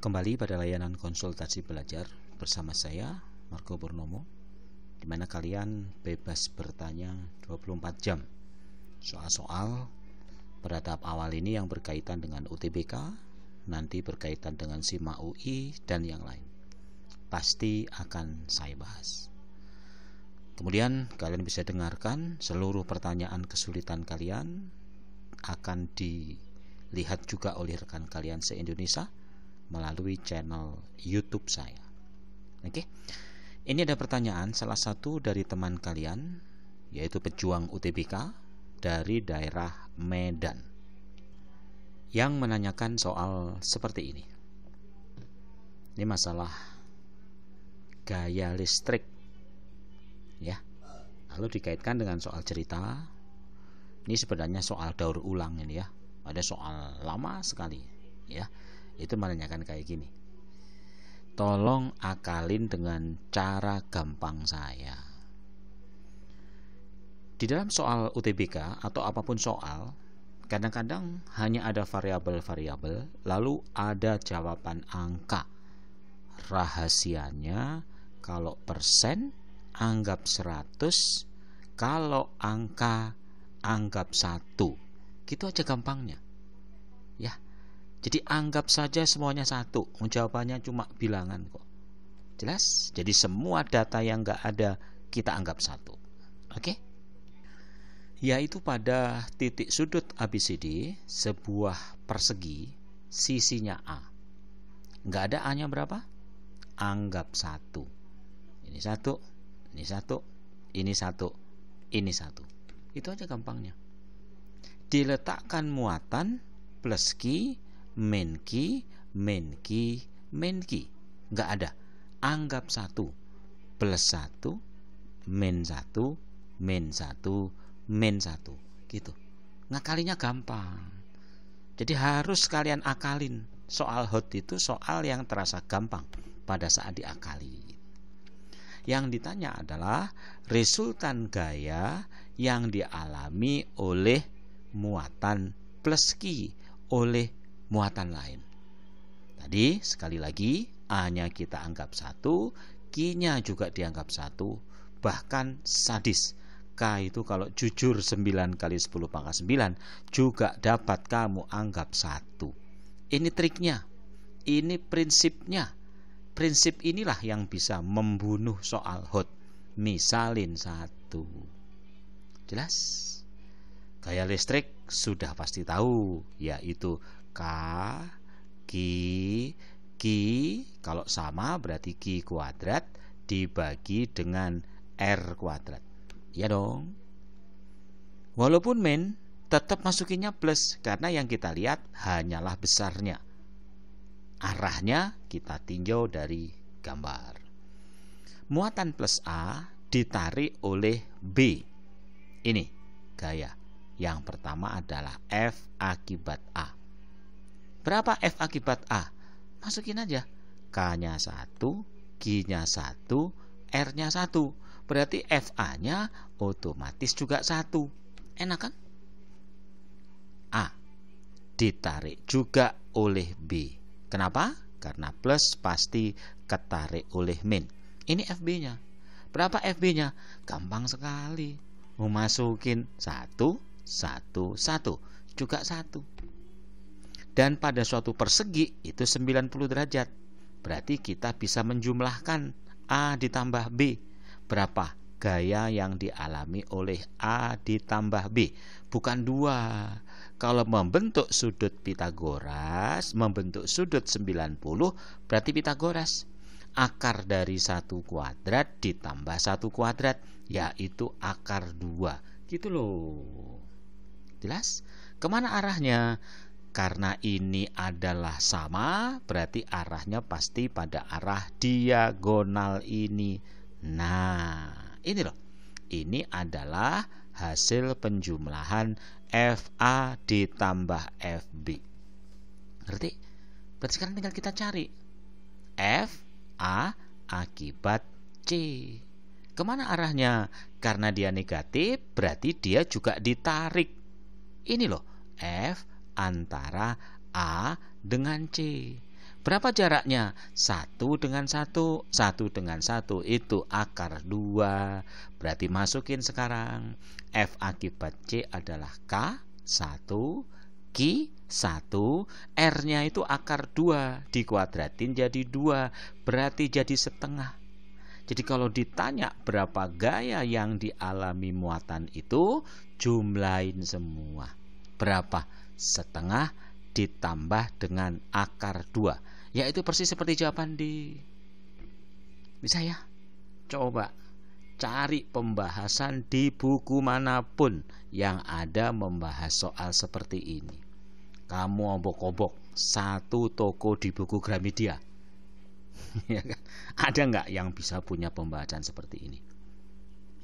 Kembali pada layanan konsultasi belajar bersama saya, Marco Purnomo, di mana kalian bebas bertanya 24 jam soal-soal pada tahap awal ini yang berkaitan dengan UTBK, nanti berkaitan dengan SIMA UI, dan yang lain. Pasti akan saya bahas. Kemudian kalian bisa dengarkan seluruh pertanyaan kesulitan kalian akan dilihat juga oleh rekan kalian se-Indonesia melalui channel YouTube saya. Oke. Ini ada pertanyaan salah satu dari teman kalian, yaitu pejuang UTBK dari daerah Medan, yang menanyakan soal seperti ini. Ini masalah gaya listrik, ya. Lalu dikaitkan dengan soal cerita. Ini sebenarnya soal daur ulang ini, ya. Ada soal lama sekali, ya. Itu menanyakan kayak gini. Tolong akalin dengan cara gampang saya. Di dalam soal UTBK atau apapun soal, kadang-kadang hanya ada variabel-variabel, lalu ada jawaban angka. Rahasianya kalau persen anggap 100, kalau angka anggap 1. Gitu aja gampangnya. Ya. Jadi anggap saja semuanya 1. Jawabannya cuma bilangan kok. Jelas? Jadi semua data yang enggak ada kita anggap 1. Oke? Yaitu pada titik sudut ABCD sebuah persegi, sisinya A. Enggak ada A-nya berapa? Anggap 1. Ini 1, ini 1, ini 1, ini 1. Itu aja gampangnya. Diletakkan muatan plus ki, min ki, min ki, min ki. Enggak ada. Anggap 1 plus 1, min 1, min 1, min 1. Gitu. Ngakalinya gampang. Jadi harus kalian akalin. Soal hot itu soal yang terasa gampang pada saat diakali. Yang ditanya adalah resultan gaya yang dialami oleh muatan plus ki oleh muatan lain. Tadi sekali lagi A-nya kita anggap 1, Q-nya juga dianggap 1, bahkan sadis. K itu kalau jujur 9 kali 10 pangkat 9 juga dapat kamu anggap 1. Ini triknya, ini prinsipnya. Prinsip inilah yang bisa membunuh soal hot. Misalin 1. Jelas? Gaya listrik sudah pasti tahu, yaitu K, Q, kalau sama berarti Q kuadrat dibagi dengan R kuadrat. Ya dong. Walaupun min tetap masukinnya plus, karena yang kita lihat hanyalah besarnya. Arahnya kita tinjau dari gambar. Muatan plus A ditarik oleh B. Ini gaya. Yang pertama adalah F akibat A. Berapa F akibat A? Masukin aja. K-nya 1, Q-nya 1, R-nya 1. Berarti FA-nya otomatis juga 1. Enak kan? A ditarik juga oleh B. Kenapa? Karena plus pasti ketarik oleh min. Ini FB-nya. Berapa FB-nya? Gampang sekali. Memasukin 1, 1, 1. Juga 1. Dan pada suatu persegi itu 90 derajat. Berarti kita bisa menjumlahkan A ditambah B. Berapa gaya yang dialami oleh A ditambah B? Bukan 2. Kalau membentuk sudut Pitagoras, membentuk sudut 90, berarti Pitagoras. Akar dari 1 kuadrat ditambah 1 kuadrat, yaitu akar 2. Gitu loh. Jelas? Kemana arahnya? Karena ini adalah sama, berarti arahnya pasti pada arah diagonal ini. Nah, ini loh. Ini adalah hasil penjumlahan FA ditambah FB. Ngerti? Berarti sekarang tinggal kita cari FA akibat C. Kemana arahnya? Karena dia negatif, berarti dia juga ditarik. Ini loh, F antara A dengan C. Berapa jaraknya? 1 dengan 1, 1 dengan 1 itu akar 2. Berarti masukin sekarang. F akibat C adalah K 1, Q 1, R-nya itu akar 2, dikuadratin jadi 2, berarti jadi setengah. Jadi kalau ditanya berapa gaya yang dialami muatan itu, jumlahin semua. Berapa? Setengah ditambah dengan akar 2. Yaitu persis seperti jawaban D. Bisa ya? Coba cari pembahasan di buku manapun yang ada membahas soal seperti ini. Kamu obok-obok satu toko di buku Gramedia. Ya kan? Ada nggak yang bisa punya pembahasan seperti ini?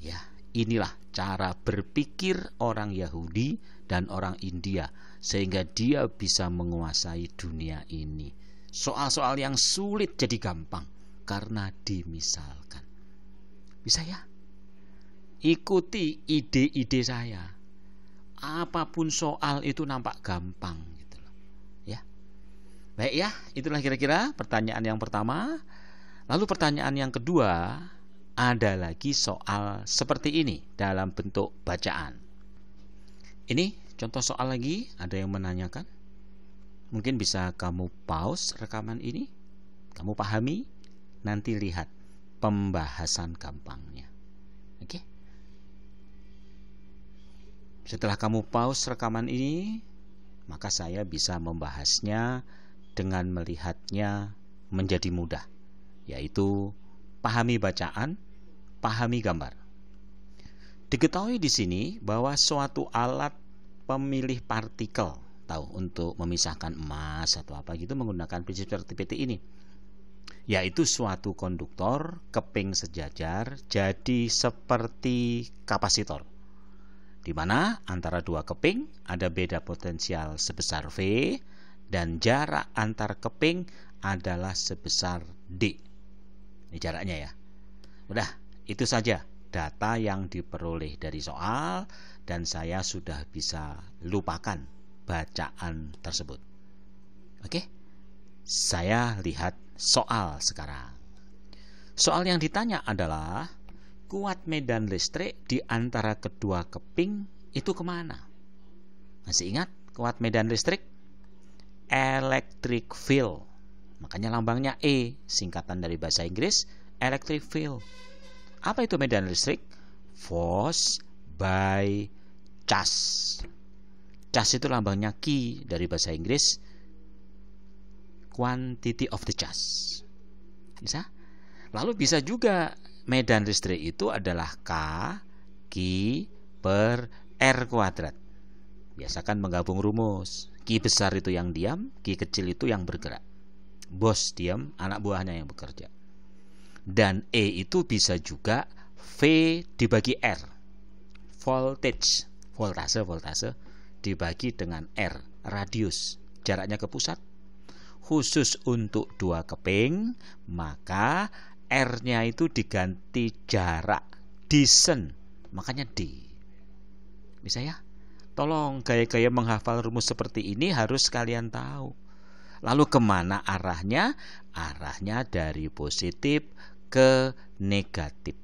Ya, inilah cara berpikir orang Yahudi dan orang India sehingga dia bisa menguasai dunia ini. Soal-soal yang sulit jadi gampang karena dimisalkan. Bisa ya? Ikuti ide-ide saya. Apapun soal itu nampak gampang gitu loh. Ya. Baik ya, itulah kira-kira pertanyaan yang pertama. Lalu pertanyaan yang kedua, ada lagi soal seperti ini dalam bentuk bacaan. Ini contoh soal lagi, ada yang menanyakan. Mungkin bisa kamu pause rekaman ini, kamu pahami, nanti lihat pembahasan gampangnya. Oke? Setelah kamu pause rekaman ini, maka saya bisa membahasnya dengan melihatnya menjadi mudah, yaitu pahami bacaan, pahami gambar. Diketahui di sini bahwa suatu alat pemilih partikel, tahu, untuk memisahkan emas atau apa gitu menggunakan prinsip seperti ini, yaitu suatu konduktor keping sejajar jadi seperti kapasitor, di mana antara dua keping ada beda potensial sebesar V dan jarak antar keping adalah sebesar D. Ini jaraknya ya. Udah, itu saja data yang diperoleh dari soal dan saya sudah bisa lupakan bacaan tersebut. Oke? Saya lihat soal sekarang. Soal yang ditanya adalah kuat medan listrik di antara kedua keping itu kemana? Masih ingat kuat medan listrik? Electric field. Makanya lambangnya E, singkatan dari bahasa Inggris, electric field. Apa itu medan listrik? Force by charge. Charge itu lambangnya Q dari bahasa Inggris, quantity of the charge. Bisa? Lalu bisa juga medan listrik itu adalah K Q per R kuadrat. Biasakan menggabung rumus. Q besar itu yang diam, Q kecil itu yang bergerak. Bos diam, anak buahnya yang bekerja. Dan E itu bisa juga V dibagi R. Voltage, voltase dibagi dengan R, radius, jaraknya ke pusat. Khusus untuk dua keping, maka R-nya itu diganti jarak, distance, makanya D. Bisa ya? Tolong gaya-gaya menghafal rumus seperti ini harus kalian tahu. Lalu kemana arahnya? Arahnya dari positif ke negatif.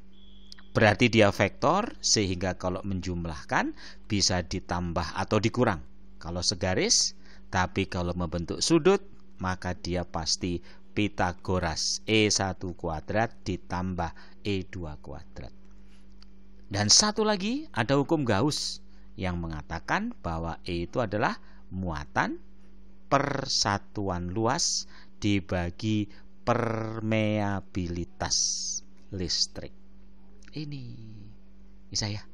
Berarti dia vektor, sehingga kalau menjumlahkan bisa ditambah atau dikurang kalau segaris. Tapi kalau membentuk sudut, maka dia pasti Pitagoras, E1 kuadrat ditambah E2 kuadrat. Dan satu lagi, ada hukum Gauss yang mengatakan bahwa E itu adalah muatan persatuan luas dibagi permeabilitas listrik. Ini bisa ya.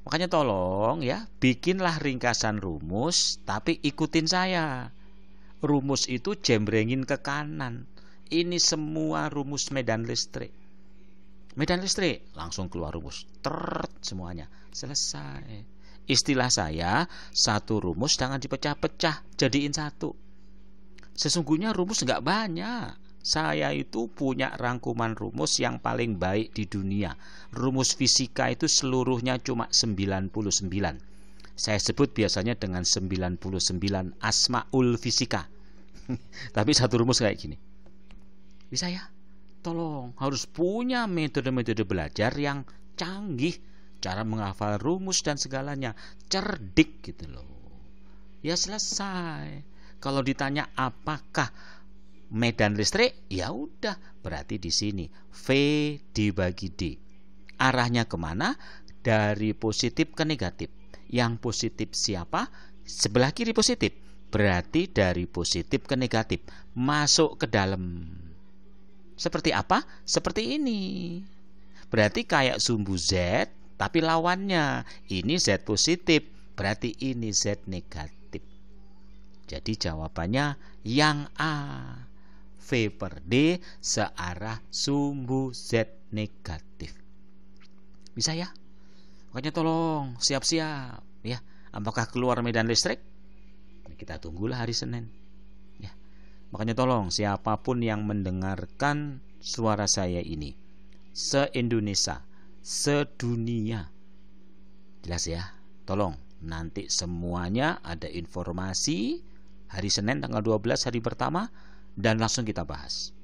Makanya tolong ya, bikinlah ringkasan rumus tapi ikutin saya. Rumus itu jembrengin ke kanan. Ini semua rumus medan listrik. Medan listrik langsung keluar rumus. Semuanya selesai. Istilah saya, satu rumus jangan dipecah-pecah, jadiin satu. Sesungguhnya rumus nggak banyak. Saya itu punya rangkuman rumus yang paling baik di dunia. Rumus fisika itu seluruhnya cuma 99. Saya sebut biasanya dengan 99 asmaul fisika. Tapi satu rumus kayak gini. Bisa ya? Tolong, harus punya metode-metode belajar yang canggih, cara menghafal rumus dan segalanya, cerdik gitu loh. Ya selesai. Kalau ditanya apakah medan listrik, ya udah, berarti di sini V dibagi D. Arahnya kemana? Dari positif ke negatif. Yang positif siapa? Sebelah kiri positif. Berarti dari positif ke negatif, masuk ke dalam. Seperti apa? Seperti ini. Berarti kayak sumbu Z, tapi lawannya. Ini Z positif, berarti ini Z negatif. Jadi jawabannya yang A. V per D searah sumbu Z negatif. Bisa ya? Makanya tolong siap-siap ya. Apakah keluar medan listrik? Kita tunggulah hari Senin. Ya. Makanya tolong siapapun yang mendengarkan suara saya ini, se-Indonesia, sedunia, jelas ya. Tolong nanti semuanya ada informasi hari Senin tanggal 12 hari pertama dan langsung kita bahas.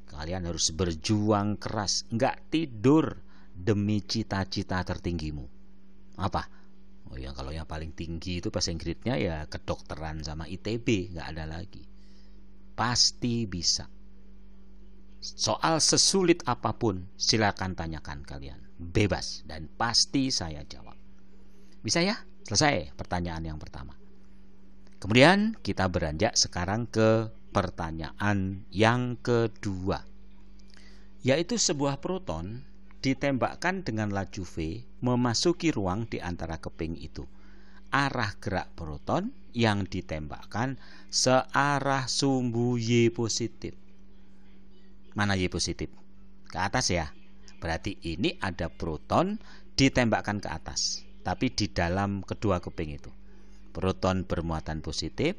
Kalian harus berjuang keras, nggak tidur demi cita-cita tertinggimu. Apa? Oh ya, kalau yang paling tinggi itu passing grade-nya ya kedokteran sama ITB, nggak ada lagi. Pasti bisa. Soal sesulit apapun silakan tanyakan kalian, bebas, dan pasti saya jawab. Bisa ya? Selesai pertanyaan yang pertama. Kemudian kita beranjak sekarang ke pertanyaan yang kedua, yaitu sebuah proton ditembakkan dengan laju V memasuki ruang di antara keping itu. Arah gerak proton yang ditembakkan searah sumbu Y positif. Mana Y positif? Ke atas ya. Berarti ini ada proton ditembakkan ke atas, tapi di dalam kedua keping itu. Proton bermuatan positif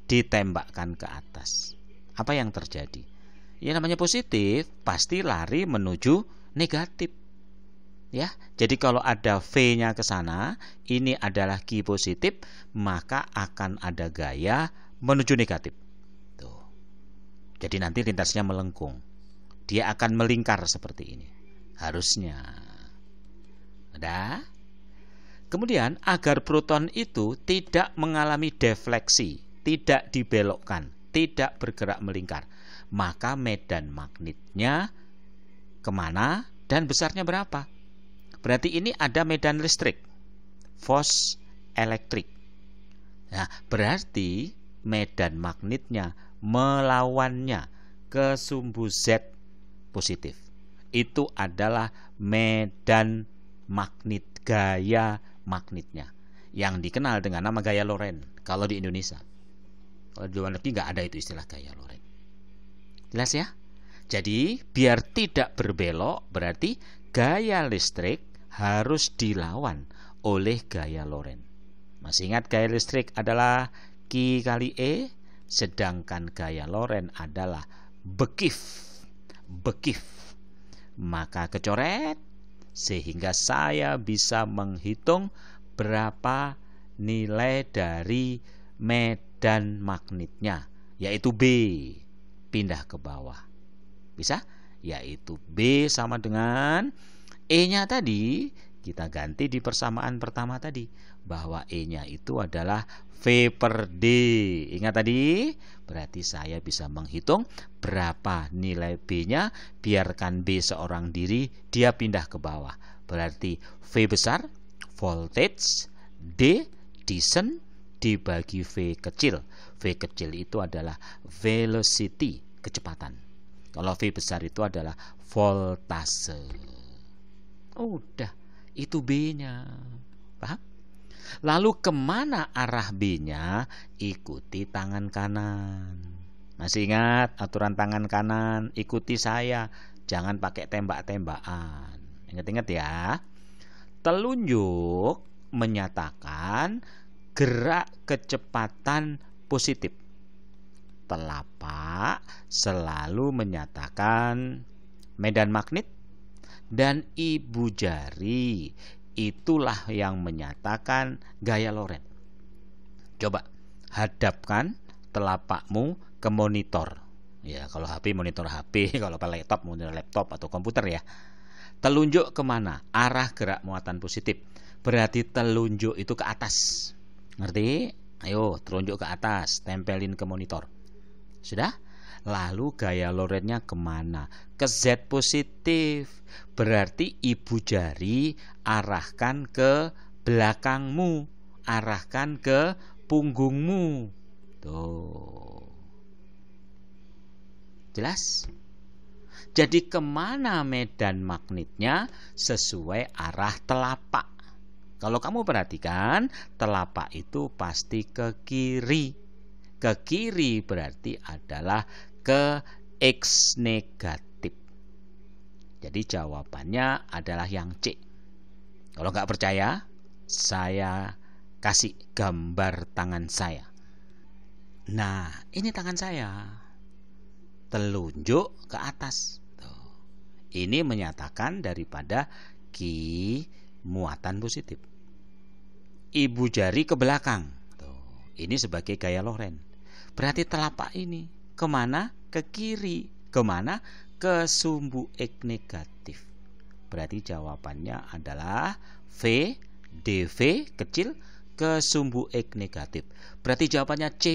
ditembakkan ke atas. Apa yang terjadi? Ya namanya positif pasti lari menuju negatif. Ya, jadi kalau ada V-nya ke sana, ini adalah Q positif, maka akan ada gaya menuju negatif. Tuh. Jadi nanti lintasnya melengkung. Dia akan melingkar seperti ini. Harusnya. Ada? Kemudian agar proton itu tidak mengalami defleksi, tidak dibelokkan, tidak bergerak melingkar, maka medan magnetnya kemana dan besarnya berapa? Berarti ini ada medan listrik, force elektrik. Nah, berarti medan magnetnya melawannya ke sumbu Z positif. Itu adalah medan magnet, gaya magnetnya, yang dikenal dengan nama gaya Lorentz kalau di Indonesia. Kalau di luar negeri nggak ada itu istilah gaya Lorentz. Jelas ya? Jadi biar tidak berbelok, berarti gaya listrik harus dilawan oleh gaya Lorentz. Masih ingat gaya listrik adalah Q kali E, sedangkan gaya Lorentz adalah bekif. Maka kecoret sehingga saya bisa menghitung berapa nilai dari medan magnetnya, yaitu B. Pindah ke bawah. Bisa? Yaitu B sama dengan E-nya tadi, kita ganti di persamaan pertama tadi, bahwa E-nya itu adalah V per D. Ingat tadi? Berarti saya bisa menghitung berapa nilai B-nya. Biarkan B seorang diri, dia pindah ke bawah. Berarti V besar, voltage, D, distance, dibagi V kecil. V kecil itu adalah velocity, kecepatan. Kalau V besar itu adalah voltase. Udah, itu B-nya. Paham? Lalu kemana arah B-nya? Ikuti tangan kanan. Masih ingat aturan tangan kanan? Ikuti saya. Jangan pakai tembak-tembakan. Ingat-ingat ya. Telunjuk menyatakan gerak kecepatan positif. Telapak selalu menyatakan medan magnet, dan ibu jari itulah yang menyatakan gaya Lorentz. Coba hadapkan telapakmu ke monitor. Ya, kalau HP monitor HP, kalau laptop monitor laptop atau komputer ya. Telunjuk kemana? Arah gerak muatan positif. Berarti telunjuk itu ke atas. Ngerti? Ayo, telunjuk ke atas, tempelin ke monitor. Sudah? Lalu gaya lorennya kemana? Ke Z positif. Berarti ibu jari arahkan ke belakangmu, arahkan ke punggungmu. Tuh. Jelas? Jadi kemana medan magnetnya? Sesuai arah telapak. Kalau kamu perhatikan, telapak itu pasti ke kiri. Ke kiri berarti adalah ke X negatif. Jadi jawabannya adalah yang C. Kalau nggak percaya, saya kasih gambar tangan saya. Nah, ini tangan saya. Telunjuk ke atas. Ini menyatakan daripada Ki muatan positif. Ibu jari ke belakang. Ini sebagai gaya Loren. Berarti telapak ini kemana? Ke kiri. Kemana? Ke sumbu X negatif. Berarti jawabannya adalah V, DV kecil ke sumbu X negatif. Berarti jawabannya C.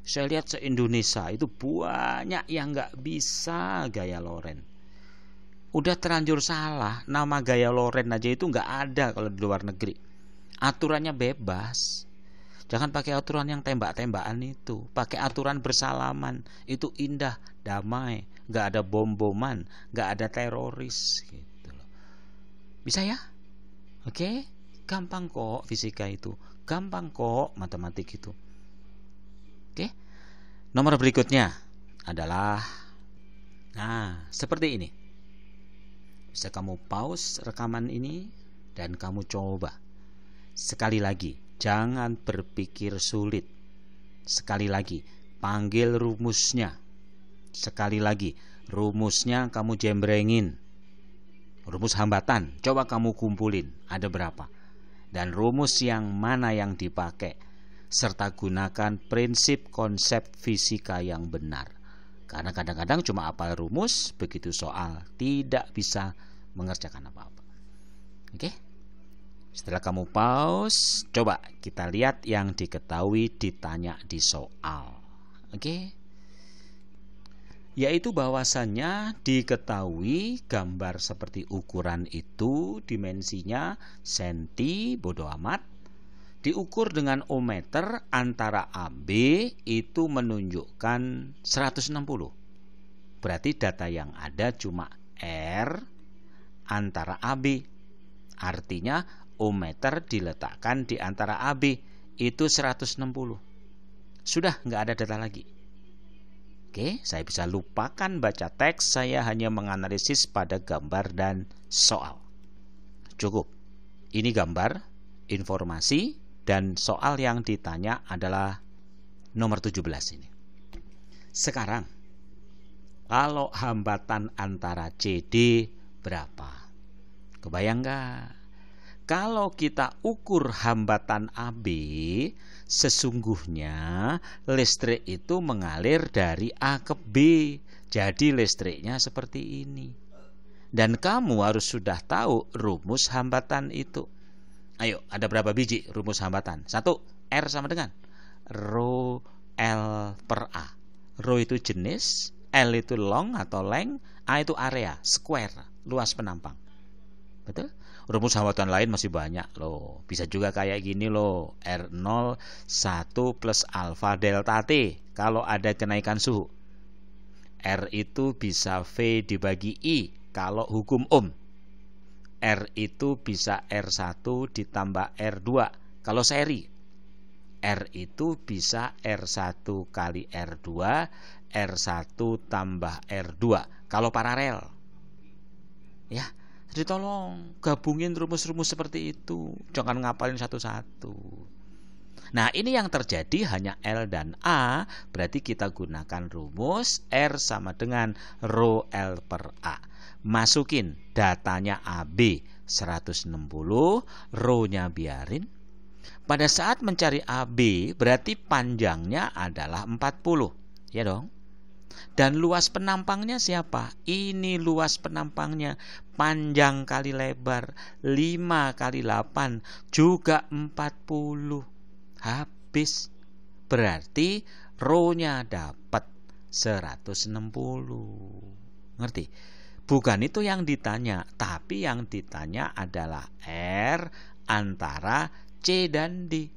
Saya lihat se-Indonesia itu banyak yang nggak bisa gaya Loren. Udah terlanjur salah. Nama gaya Loren aja itu nggak ada kalau di luar negeri. Aturannya bebas. Jangan pakai aturan yang tembak-tembakan itu. Pakai aturan bersalaman. Itu indah, damai. Nggak ada bom-boman, nggak ada teroris gitu loh. Bisa ya? Oke? Gampang kok fisika itu. Gampang kok matematik itu. Oke? Nomor berikutnya adalah seperti ini. Bisa kamu pause rekaman ini dan kamu coba. Sekali lagi, jangan berpikir sulit. Sekali lagi, panggil rumusnya. Sekali lagi, rumusnya kamu jembrengin. Rumus hambatan, coba kamu kumpulin. Ada berapa? Dan rumus yang mana yang dipakai? Serta gunakan prinsip konsep fisika yang benar. Karena kadang-kadang cuma hafal rumus, begitu soal tidak bisa mengerjakan apa-apa. Oke? Setelah kamu pause, coba kita lihat yang diketahui ditanya di soal. Oke? Yaitu bahwasannya diketahui gambar seperti ukuran itu dimensinya senti, bodo amat. Diukur dengan ohmmeter antara AB itu menunjukkan 160. Berarti data yang ada cuma R antara AB. Artinya ohmmeter diletakkan di antara AB itu 160. Sudah nggak ada data lagi. Oke, saya bisa lupakan baca teks, saya hanya menganalisis pada gambar dan soal. Cukup. Ini gambar, informasi, dan soal yang ditanya adalah nomor 17 ini. Sekarang, kalau hambatan antara CD berapa? Kebayang nggak? Kalau kita ukur hambatan AB, sesungguhnya listrik itu mengalir dari A ke B. Jadi listriknya seperti ini. Dan kamu harus sudah tahu rumus hambatan itu. Ayo, ada berapa biji rumus hambatan? 1, R sama dengan rho L per A. Rho itu jenis, L itu long atau length, A itu area, square, luas penampang. Betul? Rumus hambatan lain masih banyak loh. Bisa juga kayak gini loh, R0 1 plus alfa delta T kalau ada kenaikan suhu. R itu bisa V dibagi I kalau hukum Ohm. R itu bisa R1 ditambah R2 kalau seri. R itu bisa R1 kali R2, R1 tambah R2 kalau paralel. Ya, jadi tolong gabungin rumus-rumus seperti itu. Jangan ngapalin satu-satu. Nah, ini yang terjadi hanya L dan A, berarti kita gunakan rumus R sama dengan rho L per A. Masukin datanya AB 160, rho-nya biarin. Pada saat mencari AB berarti panjangnya adalah 40. Ya dong? Dan luas penampangnya siapa? Ini luas penampangnya. Panjang kali lebar 5 kali 8 juga 40. Habis. Berarti rho-nya dapat 160. Ngerti? Bukan itu yang ditanya, tapi yang ditanya adalah R antara C dan D.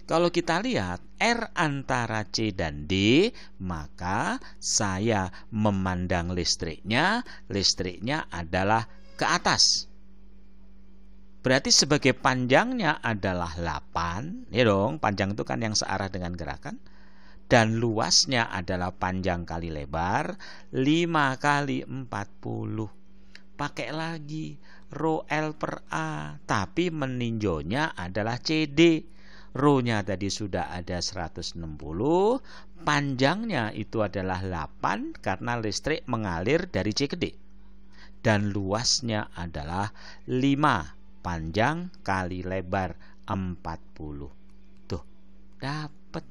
Kalau kita lihat R antara C dan D, maka saya memandang listriknya adalah ke atas. Berarti sebagai panjangnya adalah 8, ya dong, panjang itu kan yang searah dengan gerakan. Dan luasnya adalah panjang kali lebar 5 kali 40. Pakai lagi rho L per A, tapi meninjaunya adalah CD. Rho-nya tadi sudah ada 160, panjangnya itu adalah 8 karena listrik mengalir dari C ke D. Dan luasnya adalah 5, panjang kali lebar 40. Tuh, dapat,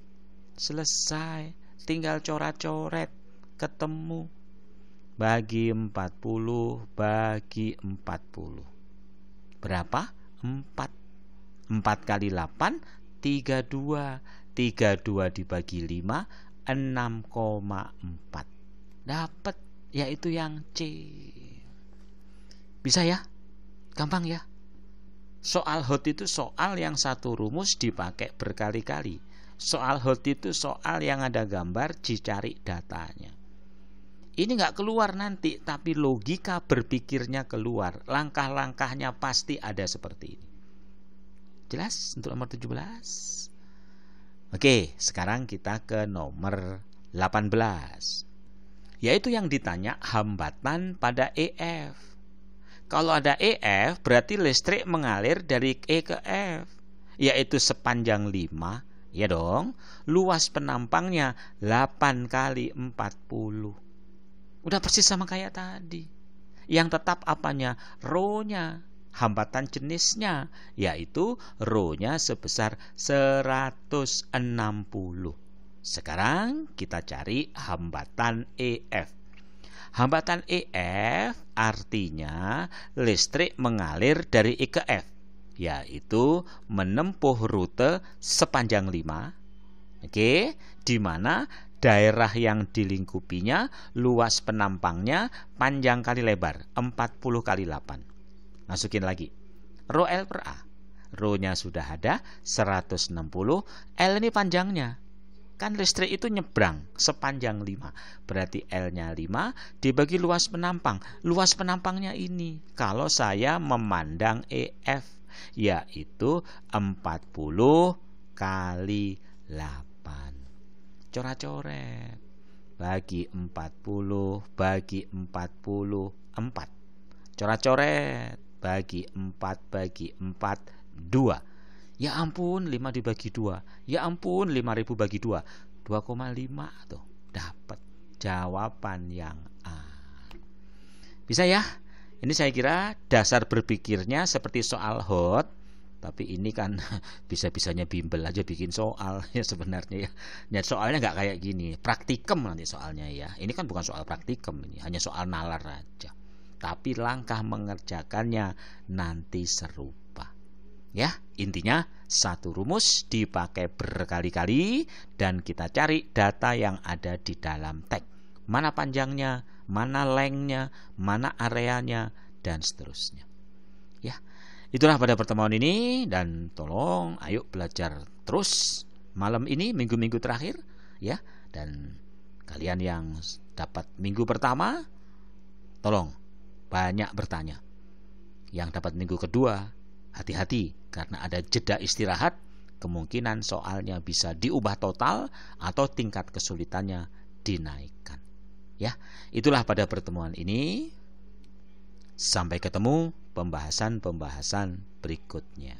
selesai. Tinggal coret-coret, ketemu. Bagi 40 bagi 40. Berapa? 4. 4 kali 8, 32. 32 dibagi 5, 6,4. Dapat, yaitu yang C. Bisa ya? Gampang ya? Soal hot itu soal yang satu rumus dipakai berkali-kali. Soal hot itu soal yang ada gambar, dicari datanya. Ini nggak keluar nanti, tapi logika berpikirnya keluar. Langkah-langkahnya pasti ada seperti ini. Jelas untuk nomor 17? Oke, sekarang kita ke nomor 18. Yaitu yang ditanya hambatan pada EF. Kalau ada EF, berarti listrik mengalir dari E ke F. Yaitu sepanjang 5, ya dong. Luas penampangnya 8 kali 40. Udah persis sama kayak tadi. Yang tetap apanya? Rho-nya. Hambatan jenisnya, yaitu rho-nya sebesar 160. Sekarang kita cari hambatan EF. Hambatan EF artinya listrik mengalir dari E ke F, yaitu menempuh rute sepanjang 5. Oke, di mana daerah yang dilingkupinya, luas penampangnya, panjang kali lebar 40 kali 8. Masukin lagi rho L per A. Rho-nya sudah ada 160. L ini panjangnya. Kan listrik itu nyebrang sepanjang 5. Berarti L-nya 5 dibagi luas penampang. Luas penampangnya ini kalau saya memandang EF, yaitu 40 kali 8. Coret-coret. Bagi 40 bagi 44. Coret-coret. Bagi 4 bagi 4, 2. Ya ampun, 5 dibagi 2. Ya ampun, 5.000 bagi 2. 2,5 tuh. Dapat jawaban yang A. Bisa ya? Ini saya kira dasar berpikirnya seperti soal hot. Tapi ini kan bisa-bisanya bimbel aja bikin soal ya sebenarnya ya. Ya soalnya nggak kayak gini. Praktikum nanti soalnya ya. Ini kan bukan soal praktikum ini. Hanya soal nalar aja. Tapi langkah mengerjakannya nanti serupa. Ya, intinya satu rumus dipakai berkali-kali dan kita cari data yang ada di dalam teks. Mana panjangnya, mana lengthnya, mana areanya, dan seterusnya. Ya, itulah pada pertemuan ini, dan tolong ayo belajar terus malam ini, minggu-minggu terakhir ya. Dan kalian yang dapat minggu pertama, tolong banyak bertanya. Yang dapat minggu kedua, hati-hati karena ada jeda istirahat, kemungkinan soalnya bisa diubah total atau tingkat kesulitannya dinaikkan. Ya, itulah pada pertemuan ini. Sampai ketemu pembahasan-pembahasan berikutnya.